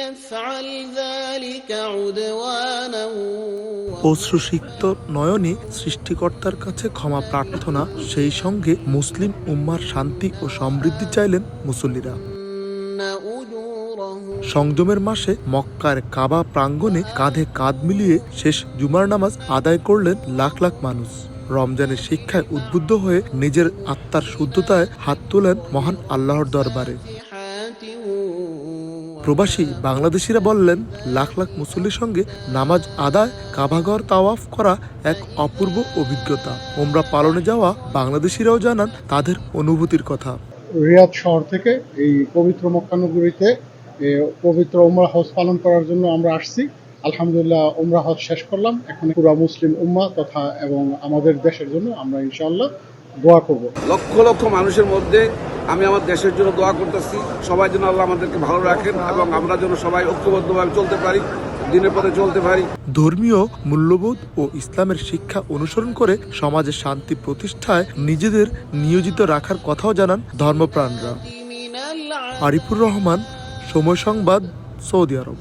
يفعل ذلك عدوانا অশ্রুসিক্ত নয়নে সৃষ্টিকর্তার কাছে ক্ষমা প্রার্থনা, সেই সঙ্গে মুসলিম উম্মার শান্তি ও সমৃদ্ধি চাইলেন মুসল্লিরা। সংযমের মাসে মক্কার কাবা প্রাঙ্গণে কাঁধে কাঁধ মিলিয়ে শেষ জুমার নামাজ আদায় করলেন লাখ লাখ মানুষ। রমজানের শিক্ষায় উদ্বুদ্ধ হয়ে নিজের আত্মার শুদ্ধতায় হাত তোলেন মহান আল্লাহর দরবারে। প্রবাসী বাংলাদেশিরা বললেন, লাখ লাখ মুসল্লির সঙ্গে নামাজ আদায়, কাবাঘর তাওয়াফ করা এক অপূর্ব অভিজ্ঞতা। ওমরা পালনে যাওয়া বাংলাদেশিরাও জানান তাদের অনুভূতির কথা। রিয়াদ শহর থেকে এই পবিত্র মক্কা নগরীতে পবিত্র উমরা হজ পালন করার জন্য আমরা আসছি। আলহামদুলিল্লাহ উমরা হজ শেষ করলাম। এখন পুরো মুসলিম উম্মাহ তথা এবং আমাদের দেশের জন্য আমরা ইনশাআল্লাহ দোয়া করব। লক্ষ লক্ষ মানুষের মধ্যে আমি আমার দেশের জন্য দোয়া করতেছি, সবাই যেন আল্লাহ আমাদেরকে ভালো রাখেন এবং আমরা যেন সবাই ঐক্যবদ্ধভাবে চলতে পারি, দিনের পথে চলতে পারি। ধর্মীয় মূল্যবোধ ও ইসলামের শিক্ষা অনুসরণ করে সমাজে শান্তি প্রতিষ্ঠায় নিজেদের নিয়োজিত রাখার কথাও জানান ধর্মপ্রাণরা। আরিফুর রহমান, সময় সংবাদ, সৌদি আরব।